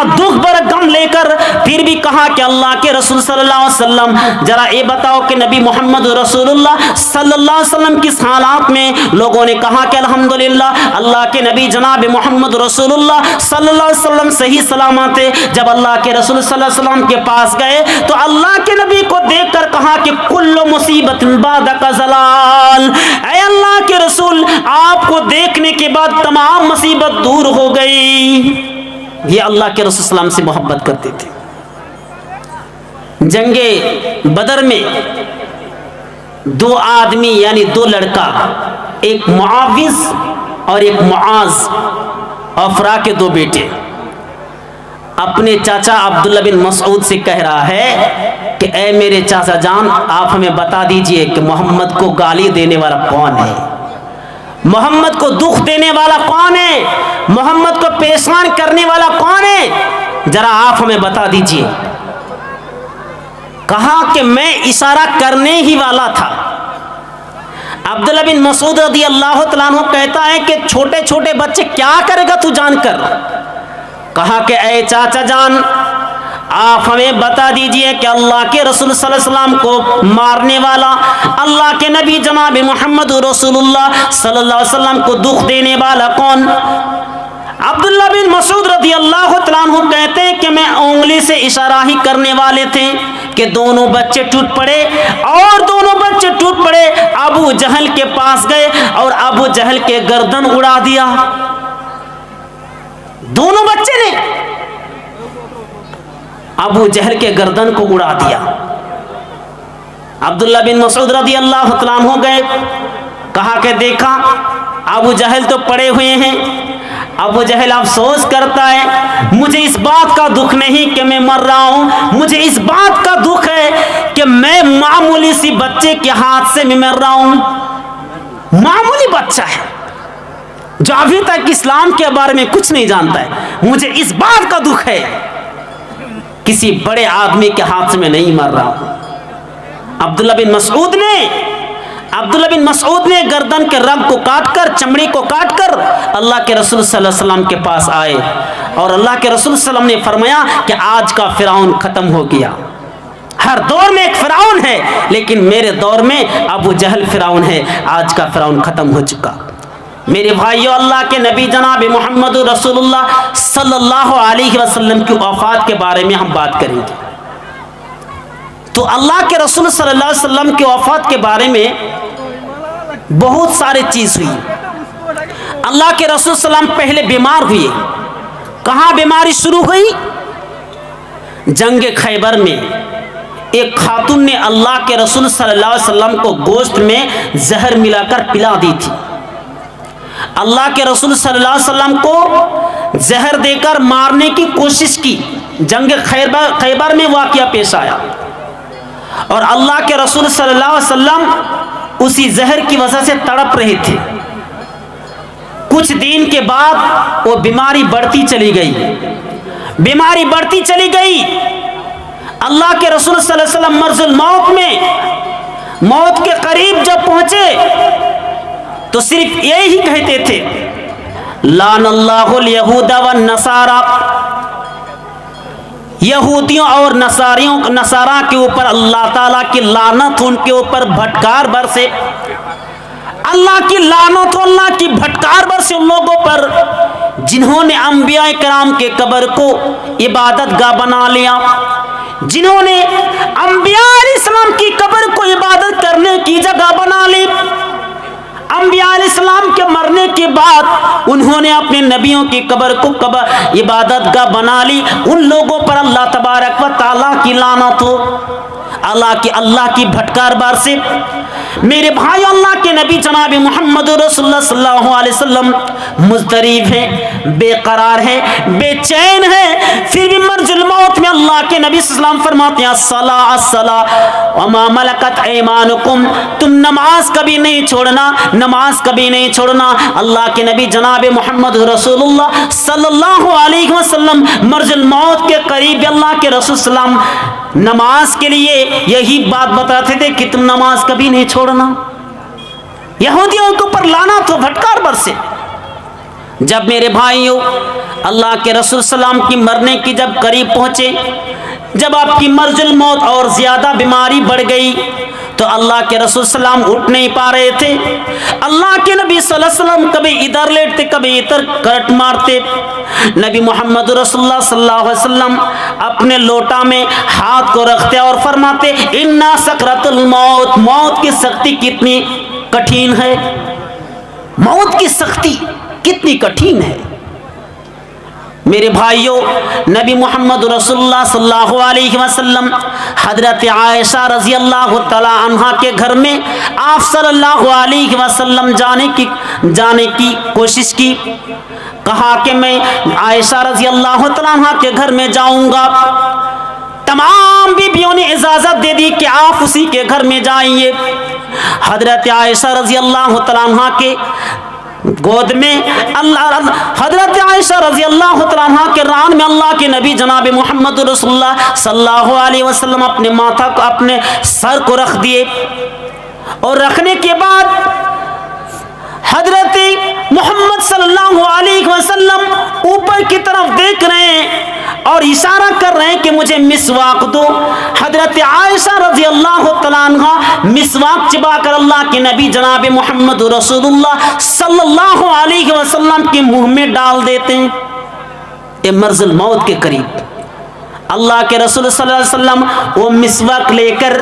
A: دکھ بھرا غم لے کر پھر بھی کہا کہ اللہ کے رسول صلی اللہ علیہ وسلم ذرا یہ بتاؤ کہ نبی محمد رسول اللہ صلی اللہ علیہ وسلم کس حالات میں. لوگوں نے کہا کہ الحمدللہ اللہ کے نبی جناب محمد رسول اللہ صلی اللہ علیہ وسلم صحیح سلامت ہے. جب اللہ کے رسول صلی اللہ علیہ وسلم کے پاس گئے تو اللہ کے نبی کو دیکھ کر کہا کہ کل مصیبت بعدک زلال, اے اللہ کے رسول آپ کو دیکھنے کے بعد تمام مصیبت دور ہو گئی. یہ اللہ کے رسول صلی اللہ علیہ وسلم سے محبت کرتے تھے. جنگ بدر میں دو آدمی یعنی دو لڑکا, ایک معاوض اور ایک معاذ, افرا کے دو بیٹے, اپنے چاچا عبداللہ بن مسعود سے کہہ رہا ہے کہ اے میرے چاچا جان, آپ ہمیں بتا دیجئے کہ محمد کو گالی دینے والا کون ہے, محمد کو دکھ دینے والا کون ہے, محمد کو پریشان کرنے والا کون ہے, ذرا آپ ہمیں بتا دیجئے. کہا کہ میں اشارہ کرنے ہی والا تھا. عبداللہ بن مسعود رضی اللہ تعالیٰ عنہ کہتا ہے کہ چھوٹے چھوٹے بچے کیا کرے گا تو جان کر. کہا کہ اے چاچا جان آپ ہمیں بتا دیجئے کہ اللہ کے رسول صلی اللہ علیہ وسلم کو مارنے والا, اللہ کے نبی جناب محمد رسول اللہ صلی اللہ علیہ وسلم کو دکھ دینے والا کون. عبداللہ بن مسعود رضی اللہ تعالیٰ عنہ کہتے ہیں کہ میں انگلی سے اشارہ ہی کرنے والے تھے کہ دونوں بچے ٹوٹ پڑے, اور دونوں بچے ٹوٹ پڑے, ابو جہل کے پاس گئے اور ابو جہل کے گردن اڑا دیا. دونوں بچے نے ابو جہل کے گردن کو اڑا دیا. عبداللہ بن مسعود رضی اللہ تعالیٰ عنہ گئے, کہا کہ دیکھا ابو جہل تو پڑے ہوئے ہیں. ابو جہل افسوس کرتا ہے, مجھے اس بات کا دکھ نہیں کہ میں مر رہا ہوں, مجھے اس بات کا دکھ ہے کہ میں معمولی سی بچے کے ہاتھ سے میں مر رہا ہوں. معمولی بچہ ہے جو ابھی تک اسلام کے بارے میں کچھ نہیں جانتا ہے, مجھے اس بات کا دکھ ہے کسی بڑے آدمی کے ہاتھ سے میں نہیں مر رہا ہوں. عبداللہ بن مسعود نے گردن کے رگ کو کاٹ کر, چمڑی کو کاٹ کر اللہ کے رسول صلی اللہ علیہ وسلم کے پاس آئے, اور اللہ کے رسول صلی اللہ علیہ وسلم نے فرمایا کہ آج کا فرعون ختم ہو گیا. ہر دور میں ایک فرعون ہے, لیکن میرے دور میں ابو جہل فرعون ہے, آج کا فرعون ختم ہو چکا. میرے بھائیو, اللہ کے نبی جناب محمد رسول اللہ صلی اللہ علیہ وسلم کی وفات کے بارے میں ہم بات کریں گے. تو اللہ کے رسول صلی اللہ علیہ وسلم کی وفات کے بارے میں بہت سارے چیز ہوئی. اللہ کے رسول صلی اللہ علیہ وسلم پہلے بیمار ہوئے. کہاں بیماری شروع ہوئی؟ جنگ خیبر میں ایک خاتون نے اللہ کے رسول صلی اللہ علیہ وسلم کو گوشت میں زہر ملا کر پلا دی تھی. اللہ کے رسول صلی اللہ علیہ وسلم کو زہر دے کر مارنے کی کوشش کی. جنگ خیبر میں واقعہ پیش آیا, اور اللہ کے رسول صلی اللہ علیہ وسلم اسی زہر کی وجہ سے تڑپ رہے تھے. کچھ دن کے بعد وہ بیماری بڑھتی چلی گئی, بیماری بڑھتی چلی گئی. اللہ کے رسول صلی اللہ علیہ وسلم مرض الموت میں موت کے قریب جب پہنچے تو صرف یہی کہتے تھے لعن اللہ الیہود والنصارى، یہودیوں اور نصارہ کے اوپر اللہ تعالیٰ کی لعنت، ان کے اوپر بھٹکار برسے، اللہ کی لعنت و اللہ کی بھٹکار برسے ان لوگوں پر جنہوں نے انبیاء کرام کے قبر کو عبادت گاہ بنا لیا، جنہوں نے انبیاء علیہ السلام کی قبر کو عبادت کرنے کی جگہ بنا لی، انبیاء علیہ السلام کے مرنے کے بعد انہوں نے اپنے نبیوں کی قبر کو عبادت گاہ بنا لی، ان لوگوں پر اللہ تبارک و تعالیٰ کی لعنت ہو، اللہ کی بھٹکار بار سے۔ میرے بھائی، اللہ کے نبی جناب محمد رسول اللہ صلی اللہ علیہ وسلم مضطرب ہیں، بے قرار ہیں، بے چین ہیں، پھر بھی مرض الموت میں اللہ کے نبی صلی اللہ علیہ وسلم فرماتے ہیں الصلاۃ الصلاۃ وما ملکت ایمانکم، تم نماز کبھی نہیں چھوڑنا، نماز کبھی نہیں چھوڑنا۔ اللہ کے نبی جناب محمد رسول اللہ صلی اللہ علیہ وسلم مرض الموت کے قریب اللہ کے رسول صلی اللہ علیہ وسلم نماز کے لیے یہی بات بتاتے تھے کہ تم نماز کبھی نہیں چھوڑنا۔ یہودیوں کے اوپر لعنت و بھٹکار برسے۔ جب میرے بھائیوں اللہ کے رسول صلی اللہ علیہ وسلم کی مرنے کی جب قریب پہنچے، جب آپ کی مرض الموت اور زیادہ بیماری بڑھ گئی تو اللہ کے رسول صلی اللہ علیہ وسلم اٹھ نہیں پا رہے تھے۔ اللہ کے نبی صلی اللہ علیہ وسلم کبھی ادھر لیٹتے، کبھی ادھر کرٹ مارتے۔ نبی محمد رسول اللہ صلی اللہ علیہ وسلم اپنے لوٹا میں ہاتھ کو رکھتے اور فرماتے انا سکرۃ الموت، موت کی سختی کتنی کٹھین ہے، موت کی سختی کتنی کٹھین ہے۔ میرے بھائیوں، نبی محمد رسول اللہ صلی اللہ علیہ وسلم حضرت عائشہ رضی اللہ تعالی عنہا کے گھر میں آپ صلی اللہ علیہ وسلم جانے کی کوشش کی، کہا کہ میں عائشہ رضی اللہ تعالی عنہا کے گھر میں جاؤں گا۔ تمام بیویوں نے اجازت دے دی کہ آپ اسی کے گھر میں جائیے۔ حضرت عائشہ رضی اللہ تعالی عنہا کے گود میں حضرت عائشہ رضی اللہ تعالیٰ عنہ کے ران میں اللہ کے نبی جناب محمد رسول اللہ صلی اللہ علیہ وسلم اپنے ماتھا کو، اپنے سر کو رکھ دیے، اور رکھنے کے بعد حضرت محمد صلی اللہ علیہ وسلم اوپر کی طرف دیکھ رہے ہیں اور اشارہ کر رہے ہیں کہ مجھے مسواک دو۔ حضرت عائشہ رضی اللہ تعالیٰ عنہ مسواک چبا کر اللہ کے نبی جناب محمد رسول اللہ صلی اللہ علیہ وسلم کے منہ میں ڈال دیتے ہیں۔ یہ مرض الموت کے قریب اللہ کے رسول صلی اللہ علیہ وسلم وہ مسواک لے کر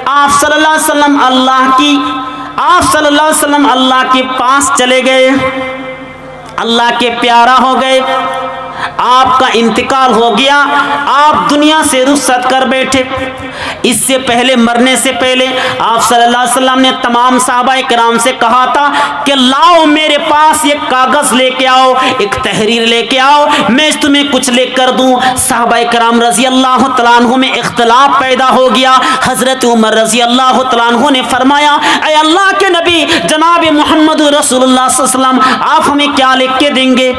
A: آپ صلی اللہ علیہ وسلم اللہ کے پاس چلے گئے، اللہ کے پیارا ہو گئے، آپ کا انتقال ہو گیا، آپ دنیا سے رخصت کر بیٹھے۔ اس سے پہلے، مرنے سے پہلے آپ صلی اللہ علیہ وسلم نے تمام صحابہ کرام سے کہا تھا کہ لاؤ میرے پاس ایک کاغذ لے کے آؤ، ایک تحریر لے کے آؤ، میں تمہیں کچھ لکھ کر دوں۔ صحابہ کرام رضی اللہ تعالیٰ عنہ میں اختلاف پیدا ہو گیا۔ حضرت عمر رضی اللہ تعالیٰ عنہ نے فرمایا اے اللہ کے نبی جناب محمد رسول اللہ صلی اللہ علیہ وسلم، آپ ہمیں کیا لکھ کے دیں گے؟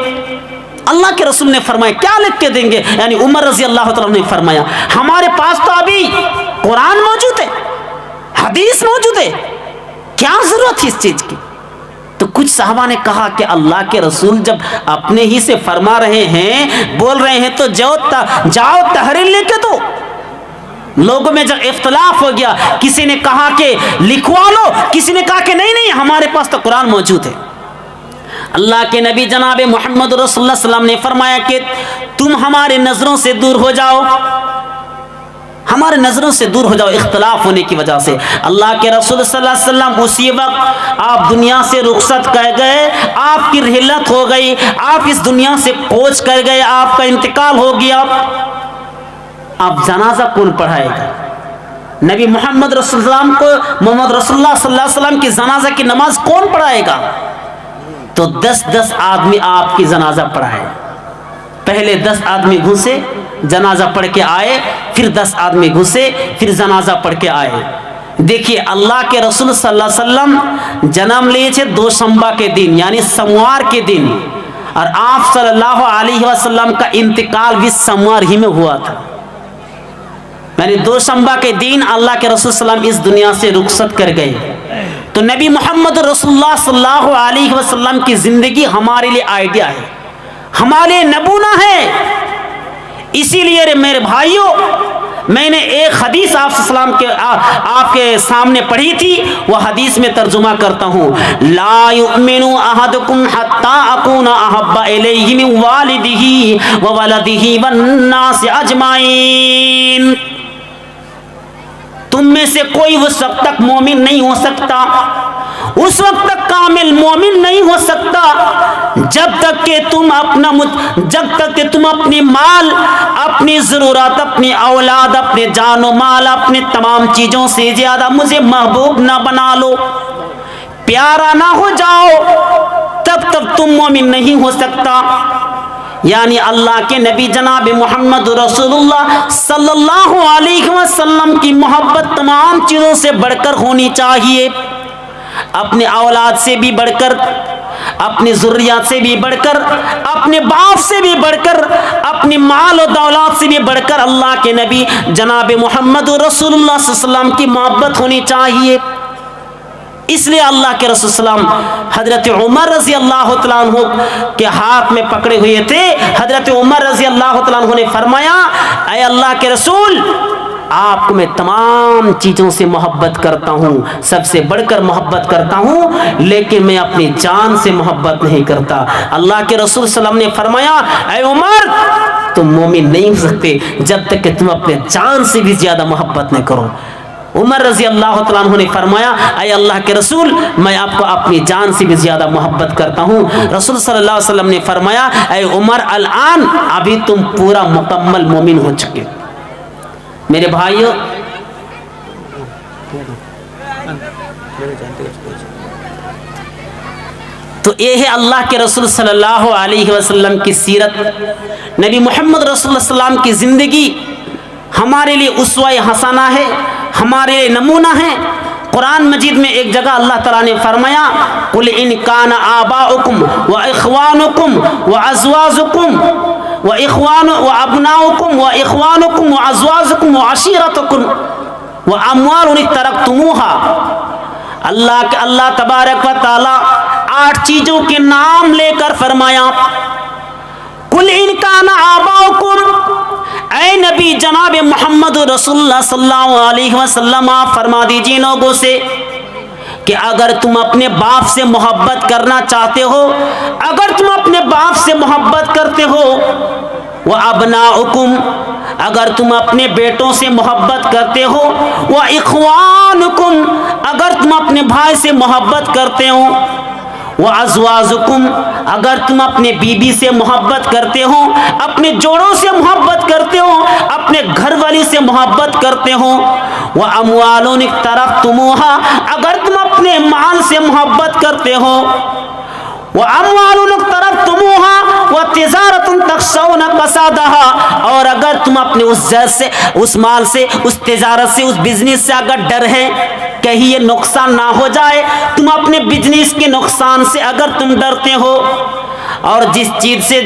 A: اللہ کے رسول نے فرمایا کیا لکھ کے دیں گے؟ یعنی عمر رضی اللہ تعالیٰ نے فرمایا ہمارے پاس تو ابھی قرآن موجود ہے، حدیث موجود ہے، کیا ضرورت ہے اس چیز کی؟ تو کچھ صحابہ نے کہا کہ اللہ کے رسول جب اپنے ہی سے فرما رہے ہیں، بول رہے ہیں، تو جاؤ تحریر لے کے دو۔ لوگوں میں جب اختلاف ہو گیا، کسی نے کہا کہ لکھوا لو، کسی نے کہا کہ نہیں ہمارے پاس تو قرآن موجود ہے۔ اللہ کے نبی جناب محمد رسول اللہ صلی اللہ علیہ وسلم نے فرمایا کہ تم ہمارے نظروں سے دور ہو جاؤ، ہمارے نظروں سے دور ہو جاؤ اختلاف ہونے کی وجہ سے۔ اللہ کے رسول صلی اللہ علیہ وسلم اسی وقت آپ دنیا سے رخصت کر گئے، آپ کی رحلت ہو گئی، آپ اس دنیا سے کوچ کر گئے، آپ کا انتقال ہو گیا۔ اب جنازہ کون پڑھائے گا؟ نبی محمد رسول اللہ کو، محمد رسول اللہ صلی اللہ علیہ وسلم کی جنازہ کی نماز کون پڑھائے گا؟ تو 10 آدمی آپ کی جنازہ پڑھائے۔ پہلے 10 آدمی گھسے، جنازہ پڑھ کے آئے، پھر 10 آدمی گھسے، پھر جنازہ پڑھ کے آئے۔ دیکھیے اللہ کے رسول صلی اللہ علیہ وسلم جنم لیے تھے دوشنبہ کے دن، یعنی سوموار کے دن، اور آپ صلی اللہ علیہ وسلم کا انتقال بھی سوموار ہی میں ہوا تھا۔ یعنی دوشنبہ کے دن اللہ کے رسول صلی اللہ علیہ وسلم اس دنیا سے رخصت کر گئے. تو نبی محمد رسول اللہ صلی اللہ علیہ وسلم کی زندگی ہمارے لیے آئیڈیا ہے, ہمارے لیے نمونہ ہے. اسی لیے میرے بھائیوں, میں نے ایک حدیث آپ کے سامنے پڑھی تھی, وہ حدیث میں ترجمہ کرتا ہوں. لا یؤمن احدکم حتی اکون احب الیہ من والدہ وولدہ والناس اجمعین. تم میں سے کوئی اس وقت تک مومن نہیں ہو سکتا, اس وقت تک کامل مومن نہیں ہو سکتا جب تک کہ تم اپنی مال, اپنی ضرورت, اپنی اولاد, اپنے جان و مال, اپنے تمام چیزوں سے زیادہ مجھے محبوب نہ بنا لو, پیارا نہ ہو جاؤ, تب تک تم مومن نہیں ہو سکتا. یعنی اللہ کے نبی جناب محمد رسول اللہ صلی اللہ علیہ وسلم کی محبت تمام چیزوں سے بڑھ کر ہونی چاہیے, اپنے اولاد سے بھی بڑھ کر, اپنی ذریات سے بھی بڑھ کر, اپنے باپ سے بھی بڑھ کر, اپنی مال و دولت سے بھی بڑھ کر اللہ کے نبی جناب محمد رسول اللہ صلی اللہ علیہ وسلم کی محبت ہونی چاہیے. اس لیے اللہ کے رسول صلی اللہ علیہ وسلم حضرت عمر رضی اللہ تعالیٰ عنہ کے ہاتھ میں پکڑے ہوئے تھے. حضرت عمر رضی اللہ تعالیٰ عنہ نے فرمایا, اے اللہ کے رسول, آپ کو میں تمام چیزوں سے محبت کرتا ہوں, سب سے بڑھ کر محبت کرتا ہوں, لیکن میں اپنی جان سے محبت نہیں کرتا. اللہ کے رسول صلی اللہ علیہ وسلم نے فرمایا, اے عمر, تم مومن نہیں ہو سکتے جب تک کہ تم اپنے جان سے بھی زیادہ محبت نہ کرو. عمر رضی اللہ تعالیٰ عنہ نے فرمایا, اے اللہ کے رسول, میں آپ کو اپنی جان سے بھی زیادہ محبت کرتا ہوں. رسول صلی اللہ علیہ وسلم نے فرمایا, اے عمر, الان, ابھی تم پورا مکمل مومن ہو چکے. میرے بھائیوں, تو یہ ہے اللہ کے رسول صلی اللہ علیہ وسلم کی سیرت. نبی محمد رسول اللہ صلی اللہ علیہ وسلم کی زندگی ہمارے لیے اسوہ حسنہ ہے, ہمارے لیے نمونہ ہے. قرآن مجید میں ایک جگہ اللہ تعالیٰ نے فرمایا, قل ان کان آباؤکم و اخوانکم و ازواجکم و ابناؤکم و اخوانکم و ازواجکم و عشیرتکم و اموال ترکتموها. اللہ تبارک و تعالیٰ 8 چیزوں کے نام لے کر فرمایا, قل ان کان آباؤکم, اے نبی جناب محمد رسول اللہ صلی اللہ علیہ وسلم, آپ فرما دیجئے لوگوں سے کہ اگر تم اپنے باپ سے محبت کرنا چاہتے ہو, اگر تم اپنے باپ سے محبت کرتے ہو, وَأَبْنَاؤُكُمْ, اگر تم اپنے بیٹوں سے محبت کرتے ہو, وَإِخْوَانُكُمْ, اگر تم اپنے بھائی سے محبت کرتے ہو, وَأَزْوَاجُكُمْ, اگر تم اپنے بیوی سے محبت کرتے ہو, اپنے جوڑوں سے محبت کرتے ہو, اپنے گھر والی سے محبت کرتے ہو, وَأَمْوَالٌ اقْتَرَفْتُمُوهَا, اگر تم اپنے مال سے محبت کرتے ہو, وَأَمْوَالٌ اقْتَرَفْتُمُوهَا وَتِجَارَةٌ تَخْشَوْنَ كَسَادَهَا, اور اگر تم اپنے اس مال سے, اس تجارت سے, اس بزنس سے اگر ڈر ہے کہیں یہ نقصان نہ ہو جائے, تم اپنے بزنس کے نقصان سے اگر تم ڈرتے ہو, اور جس چیز سے,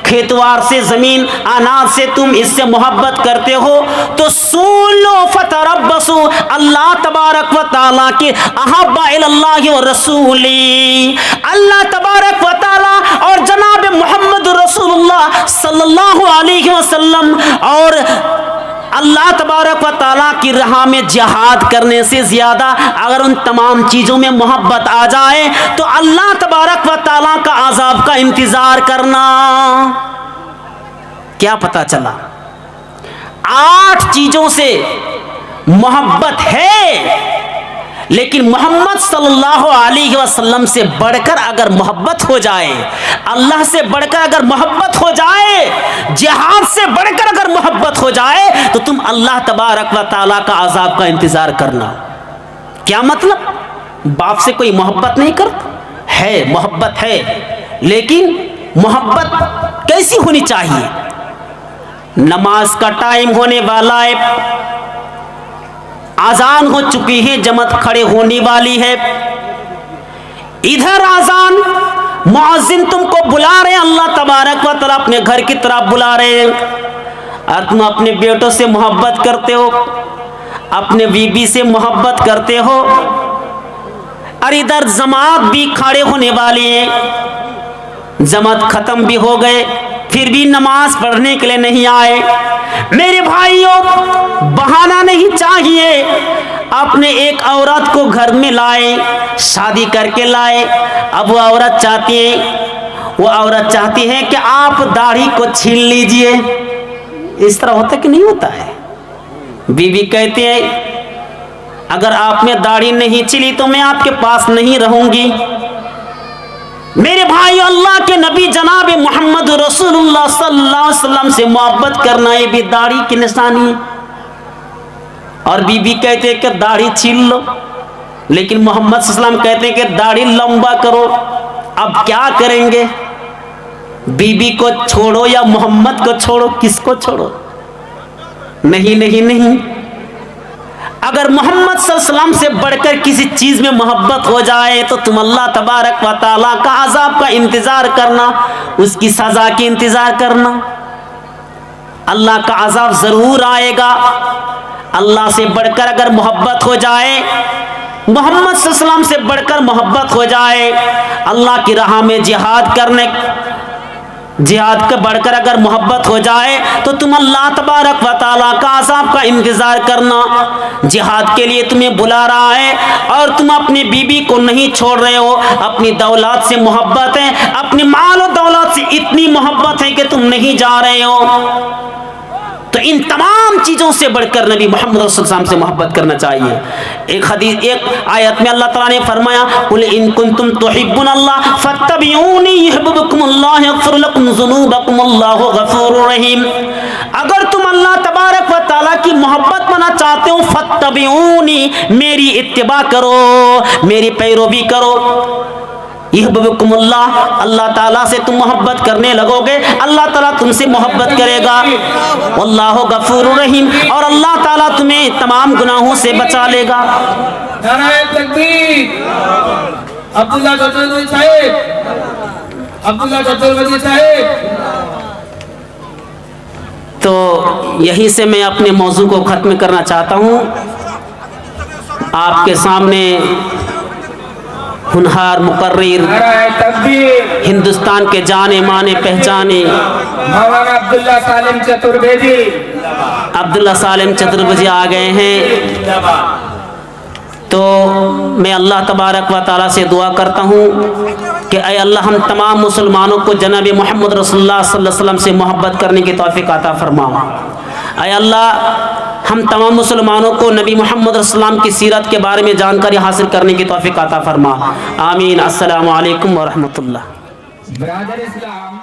A: کھیتوار سے, زمین اناج سے تم اس سے محبت کرتے ہو, تو سولو فتربصو, اللہ تبارک و تعالیٰ کے احب الی اللہ و رسولی, اللہ تبارک و تعالیٰ اور جناب محمد رسول اللہ صلی اللہ علیہ وسلم اور اللہ تبارک و تعالیٰ کی راہ میں جہاد کرنے سے زیادہ اگر ان تمام چیزوں میں محبت آ جائے تو اللہ تبارک و تعالیٰ کا عذاب کا انتظار کرنا. کیا پتہ چلا؟ 8 چیزوں سے محبت ہے, لیکن محمد صلی اللہ علیہ وسلم سے بڑھ کر اگر محبت ہو جائے, اللہ سے بڑھ کر اگر محبت ہو جائے, جہاد سے بڑھ کر اگر محبت ہو جائے, تو تم اللہ تبارک و تعالیٰ کا عذاب کا انتظار کرنا. کیا مطلب؟ باپ سے کوئی محبت نہیں کرتا ہے, محبت ہے, لیکن محبت کیسی ہونی چاہیے؟ نماز کا ٹائم ہونے والا ہے, آذان ہو چکی ہے, جماعت کھڑے ہونے والی ہے, ادھر آذان, مؤذن تم کو بلا رہے ہیں, اللہ تبارک و تعالیٰ اپنے گھر کی طرف بلا رہے ہیں, اور تم اپنے بیٹوں سے محبت کرتے ہو، اپنے بیوی سے محبت کرتے ہو، اور ادھر جماعت بھی کھڑے ہونے والے ہیں، جماعت ختم بھی ہو گئے، پھر بھی نماز پڑھنے کے لیے نہیں آئے۔ میرے بھائیوں، بہانہ نہیں چاہیے، اپنے ایک عورت کو گھر میں لائے، شادی کر کے لائے، اب وہ عورت چاہتی ہے کہ آپ داڑھی کو چھین لیجئے۔ اس طرح ہوتا کہ نہیں ہوتا ہے؟ بیوی کہتے ہیں اگر آپ نے داڑھی نہیں چھیلی تو میں آپ کے پاس نہیں رہوں گی۔ میرے بھائیو، اللہ کے نبی جناب محمد رسول اللہ صلی اللہ علیہ وسلم سے محبت کرنا یہ بھی داڑھی کی نشانی ہے، اور بیوی کہتے ہیں کہ داڑھی چھین لو، لیکن محمد صلی اللہ علیہ وسلم کہتے ہیں کہ داڑھی لمبا کرو۔ اب کیا کریں گے؟ بیوی کو چھوڑو یا محمد کو چھوڑو؟ کس کو چھوڑو؟ نہیں نہیں نہیں، اگر محمد صلی اللہ علیہ وسلم سے بڑھ کر کسی چیز میں محبت ہو جائے تو تم اللہ تبارک و تعالیٰ کا عذاب کا انتظار کرنا، اس کی سزا کی انتظار کرنا۔ اللہ کا عذاب ضرور آئے گا۔ اللہ سے بڑھ کر اگر محبت ہو جائے، محمد صلی اللہ علیہ وسلم سے بڑھ کر محبت ہو جائے، اللہ کی راہ میں جہاد کے بڑھ کر اگر محبت ہو جائے تو تم اللہ تبارک و تعالیٰ کا عذاب کا انتظار کرنا۔ جہاد کے لیے تمہیں بلا رہا ہے اور تم اپنی بیوی کو نہیں چھوڑ رہے ہو، اپنی دولت سے محبت ہے، اپنی مال و دولت سے اتنی محبت ہے کہ تم نہیں جا رہے ہو، تو ان تمام چیزوں سے بڑھ کر نبی محمد رسول اللہ صلی اللہ علیہ وسلم سے محبت کرنا چاہیے۔ ایک آیت میں اللہ تعالیٰ نے فرمایا قُلْ إِن كُنتُمْ تُحِبُّونَ اللَّهَ فَاتَّبِعُونِي يُحْبِبْكُمُ اللَّهُ يَغْفِرْ لَكُمْ ذُنُوبَكُمُ وَاللَّهُ غَفُورٌ رَحِيمٌ۔ اگر تم اللہ تبارک و تعالیٰ کی محبت بنا چاہتے ہو، فَاتَّبِعُونِی، میری اتباع کرو، میری پیروی کرو۔ یحببکم اللہ، اللہ تعالیٰ سے تم محبت کرنے لگو گے، اللہ تعالیٰ تم سے محبت کرے گا۔ واللہ غفور رحیم، اور اللہ تعالیٰ تمہیں تمام گناہوں سے بچا لے گا۔
B: نعرہ تکبیر۔ عبداللہ چتروجی صاحب۔
A: تو یہیں سے میں اپنے موضوع کو ختم کرنا چاہتا ہوں۔ آپ کے سامنے ہنہار مقرر، ہندوستان کے جانے مانے پہچانے
B: مولانا عبداللہ سالم چترویدی،
A: عبداللہ سالم چترویدی آ گئے ہیں۔ تو میں اللہ تبارک و تعالیٰ سے دعا کرتا ہوں کہ اے اللہ ہم تمام مسلمانوں کو جناب محمد رسول اللہ صلی اللہ علیہ وسلم سے محبت کرنے کی توفیق عطا فرما۔ اے اللہ ہم تمام مسلمانوں کو نبی محمد رسول اللہ کی سیرت کے بارے میں جانکاری حاصل کرنے کی توفیق عطا فرما۔ آمین۔ السلام علیکم ورحمۃ اللہ۔
B: برادر اسلام